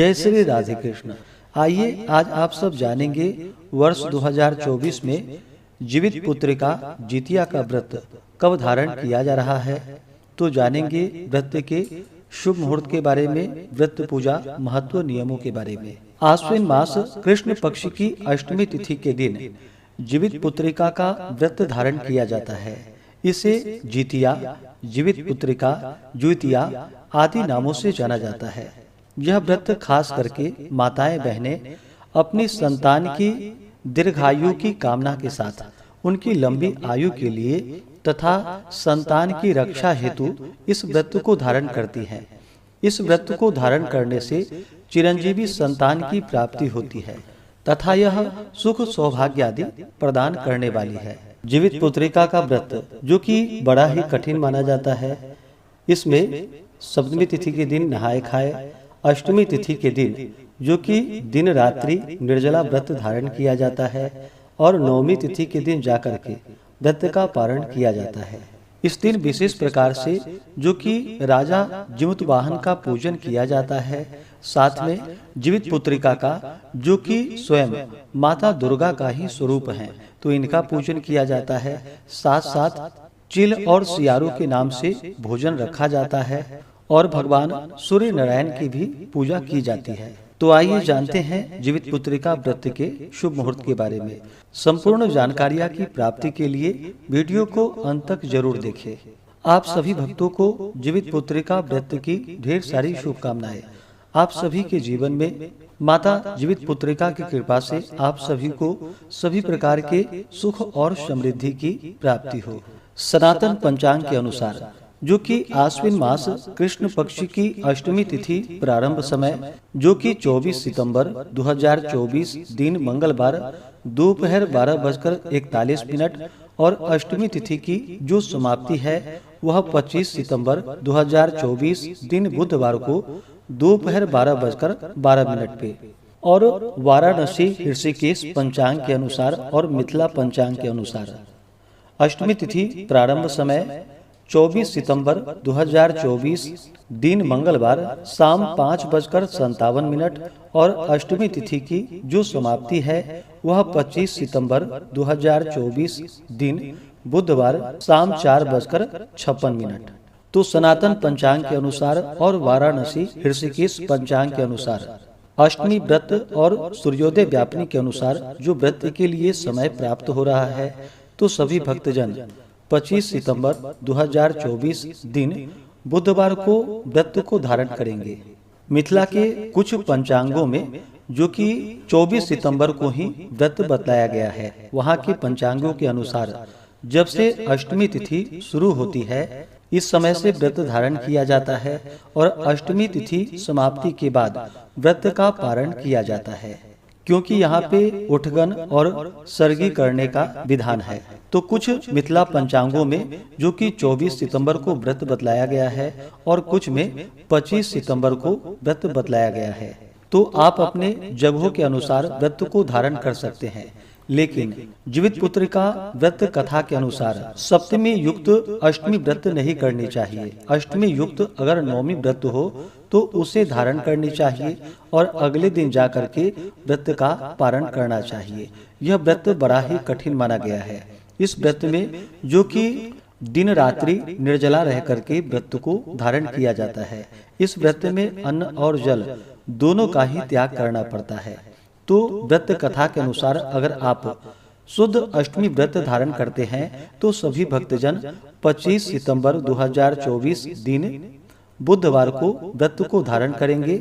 जय श्री राधे कृष्ण। आइए आज आप सब जानेंगे वर्ष 2024 में जीवित पुत्रिका जितिया का व्रत कब धारण किया जा रहा है। तो जानेंगे व्रत के शुभ मुहूर्त के बारे में, व्रत पूजा महत्व, नियमों के बारे में। आश्विन मास कृष्ण पक्ष की अष्टमी तिथि के दिन जीवित पुत्रिका का व्रत धारण किया जाता है। इसे जितिया, जीवित पुत्रिका, ज्योतिया आदि नामों से जाना जाता है। यह व्रत खास करके माताएं बहनें अपनी संतान की दीर्घायु की कामना के साथ उनकी लंबी आयु के लिए तथा संतान की रक्षा हेतु इस व्रत को धारण करती हैं। इस व्रत को धारण करने से चिरंजीवी संतान की प्राप्ति होती है तथा यह सुख सौभाग्य आदि प्रदान करने वाली है। जीवित पुत्रिका का व्रत जो कि बड़ा ही कठिन माना जाता है। इसमें सप्तमी तिथि के दिन नहाए खाए, अष्टमी तिथि के दिन जो कि दिन रात्रि निर्जला व्रत धारण किया जाता है और नवमी तिथि के दिन जाकर के व्रत का पारण किया जाता है। इस दिन विशेष प्रकार से जो कि राजा जीमूतवाहन का पूजन किया जाता है, साथ में जीवित पुत्रिका का जो कि स्वयं माता दुर्गा का ही स्वरूप है, तो इनका पूजन किया जाता है। साथ साथ चिल और सियारों के नाम से भोजन रखा जाता है और भगवान सूर्य नारायण की भी पूजा की जाती है। तो आइए जानते हैं जीवित पुत्रिका व्रत के शुभ मुहूर्त के बारे में। संपूर्ण जानकारियां की प्राप्ति के लिए वीडियो को अंत तक जरूर देखें। आप सभी भक्तों को जीवित पुत्रिका व्रत की ढेर सारी शुभकामनाएं। आप सभी के जीवन में माता जीवित पुत्रिका की कृपा से आप सभी को सभी प्रकार के सुख और समृद्धि की प्राप्ति हो। सनातन पंचांग के अनुसार जो कि आश्विन मास कृष्ण पक्ष की अष्टमी तिथि प्रारंभ समय जो कि 24 सितंबर 2024 दिन मंगलवार दोपहर 12:41 और अष्टमी तिथि की जो समाप्ति है वह 25 सितंबर 2024 दिन बुधवार को दोपहर 12:12 पे और वाराणसी ऋषिकेश पंचांग के अनुसार और मिथिला पंचांग के अनुसार अष्टमी तिथि प्रारंभ समय 24 सितंबर 2024 दिन मंगलवार शाम 5:57 और अष्टमी तिथि की जो समाप्ति है वह 25 सितंबर 2024 दिन बुधवार शाम 4:56। तो सनातन पंचांग के अनुसार और वाराणसी ऋषिकेश पंचांग के अनुसार अष्टमी व्रत और सूर्योदय व्यापनी के अनुसार जो व्रत के लिए समय प्राप्त हो रहा है, तो सभी भक्तजन 25 सितंबर 2024 दिन बुधवार को व्रत को धारण करेंगे। मिथिला के कुछ पंचांगों में जो कि 24 सितंबर को ही व्रत बतलाया गया है, वहां के पंचांगों के अनुसार जब से अष्टमी तिथि शुरू होती है इस समय से व्रत धारण किया जाता है और अष्टमी तिथि समाप्ति के बाद व्रत का पारण किया जाता है, क्योंकि यहाँ पे उठगन और सर्गी करने का विधान है। तो कुछ मिथिला पंचांगों में जो कि 24 सितंबर को व्रत बतलाया गया है और कुछ में 25 सितंबर को व्रत बतलाया गया है। तो आप अपने जगहों के अनुसार व्रत को धारण कर सकते हैं, लेकिन जीवित पुत्रिका व्रत कथा के अनुसार सप्तमी युक्त अष्टमी व्रत नहीं करनी चाहिए। अष्टमी युक्त अगर नवमी व्रत हो तो उसे धारण करनी चाहिए और अगले दिन जाकर के व्रत का पारण करना चाहिए। यह व्रत बड़ा ही कठिन माना गया है। इस व्रत में जो कि दिन रात्रि निर्जला रह करके व्रत को धारण किया जाता है। इस व्रत में अन्न और जल दोनों का ही त्याग करना पड़ता है। तो व्रत कथा के अनुसार अगर आप शुद्ध अष्टमी व्रत धारण करते हैं तो सभी भक्तजन 25 सितंबर 2024 दिन बुधवार को व्रत को धारण करेंगे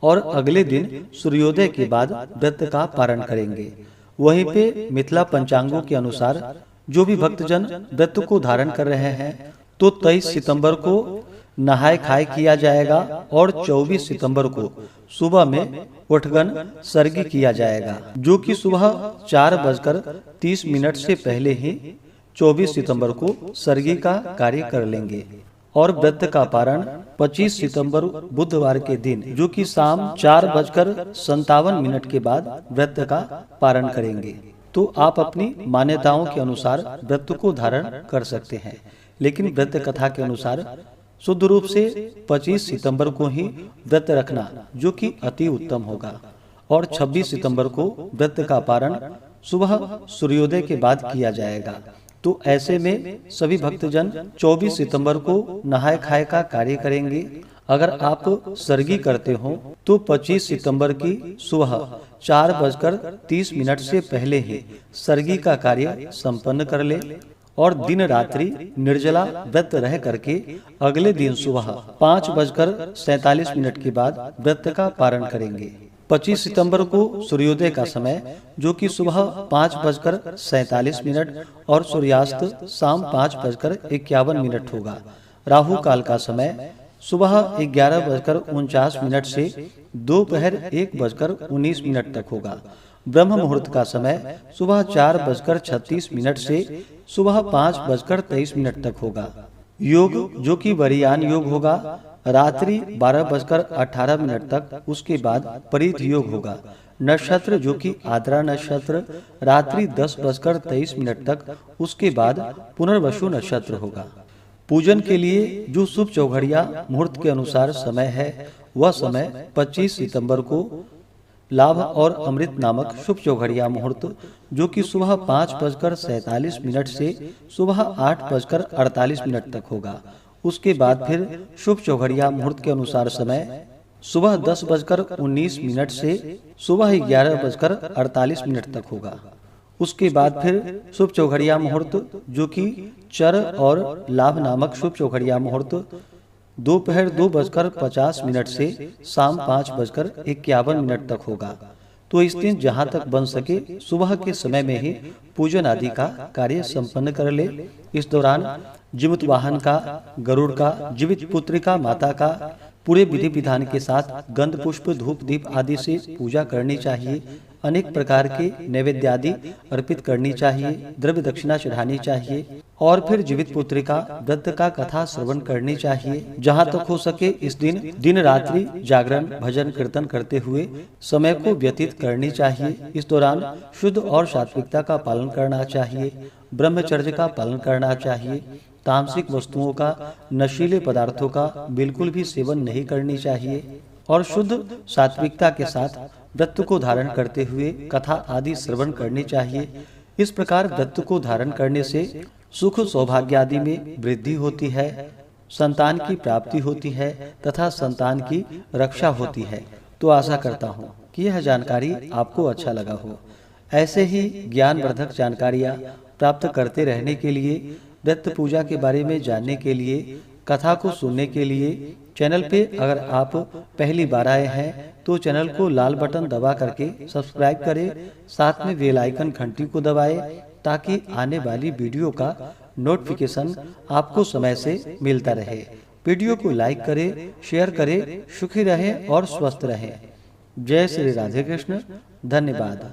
और अगले दिन सूर्योदय के बाद व्रत का पारण करेंगे। वहीं पे मिथिला पंचांगों के अनुसार जो भी भक्तजन व्रत को धारण कर रहे हैं तो 23 सितंबर को नहाय खाए किया जाएगा और 24 सितंबर को सुबह में उठगन सर्गी किया जाएगा, जो कि सुबह 4:30 से पहले ही 24 सितंबर को सर्गी का कार्य कर लेंगे और व्रत का पारण 25 सितंबर बुधवार के दिन जो कि शाम 4:57 के बाद व्रत का पारण करेंगे। तो आप अपनी मान्यताओं के अनुसार व्रत को धारण कर सकते हैं, लेकिन व्रत कथा के अनुसार शुद्ध रूप से 25 सितंबर को ही व्रत रखना जो कि अति उत्तम होगा और 26 सितंबर को व्रत का पारण सुबह सूर्योदय के बाद किया जाएगा। तो ऐसे में सभी भक्तजन 24 सितंबर को नहाय खाए का कार्य करेंगे। अगर आप सर्गी करते हो तो 25 सितंबर की सुबह 4:30 से पहले ही सर्गी का कार्य संपन्न कर ले और दिन रात्रि निर्जला व्रत रह करके अगले दिन सुबह 5:47 के बाद व्रत का पारण करेंगे। 25 सितंबर को सूर्योदय का समय जो कि सुबह 5:47 और सूर्यास्त शाम 5:51 होगा। राहु काल का समय सुबह 11:49 से दोपहर 1:19 तक होगा। ब्रह्म मुहूर्त का समय सुबह 4:36 से सुबह 5:23 तक होगा। योग जो कि वरियान योग होगा रात्रि 12:18 तक, उसके बाद परिध योग होगा। नक्षत्र जो कि आद्रा नक्षत्र रात्रि 10:23 तक, उसके बाद पुनर्वसु नक्षत्र होगा। पूजन के लिए जो शुभ चौघड़िया मुहूर्त के अनुसार समय है वह समय 25 सितंबर को लाभ और अमृत नामक शुभ चौघड़िया मुहूर्त जो कि सुबह 5:47 से सुबह 8:48 तक होगा। उसके बाद फिर शुभ चौघड़िया मुहूर्त के अनुसार समय सुबह 10:19 से सुबह 11:48 तक होगा। उसके बाद फिर शुभ चौघड़िया मुहूर्त जो कि चर और लाभ नामक शुभ चौघड़िया मुहूर्त दोपहर 2:50 से शाम 5:51 तक होगा। तो इस दिन जहाँ तक बन सके सुबह के समय में ही पूजन आदि का कार्य संपन्न कर ले। इस दौरान जीवित वाहन का, गरुड़ का, जीवित पुत्रिका माता का पूरे विधि विधान के साथ गंध पुष्प धूप दीप आदि से पूजा करनी चाहिए। अनेक प्रकार के नैवेद्य आदि अर्पित करनी चाहिए, द्रव्य दक्षिणा चढ़ानी चाहिए और फिर जीवित पुत्रिका व्रत का कथा श्रवण करनी चाहिए। जहाँ तक हो सके इस दिन रात्रि जागरण भजन कीर्तन करते हुए समय को व्यतीत करनी चाहिए। इस दौरान शुद्ध और सात्विकता का पालन करना चाहिए, ब्रह्मचर्य का पालन करना चाहिए। तामसिक वस्तुओं का, नशीले पदार्थों का बिल्कुल भी सेवन नहीं करनी चाहिए और शुद्ध सात्विकता के साथ व्रत को धारण करते हुए कथा आदि श्रवण करनी चाहिए। इस प्रकार व्रत को धारण करने से सुख सौभाग्य आदि में वृद्धि होती है, संतान की प्राप्ति होती है तथा संतान की रक्षा होती है। तो आशा करता हूँ कि यह जानकारी आपको अच्छा लगा हो। ऐसे ही ज्ञानवर्धक जानकारियाँ प्राप्त करते रहने के लिए, व्रत पूजा के बारे में जानने के लिए, कथा को सुनने के लिए चैनल पे अगर आप पहली बार आए हैं तो चैनल को लाल बटन दबा करके सब्सक्राइब करें, साथ में बेल आइकन घंटी को दबाएं ताकि आने वाली वीडियो का नोटिफिकेशन आपको समय से मिलता रहे। वीडियो को लाइक करें, शेयर करें। सुखी रहें और स्वस्थ रहें। जय श्री राधे कृष्ण। धन्यवाद।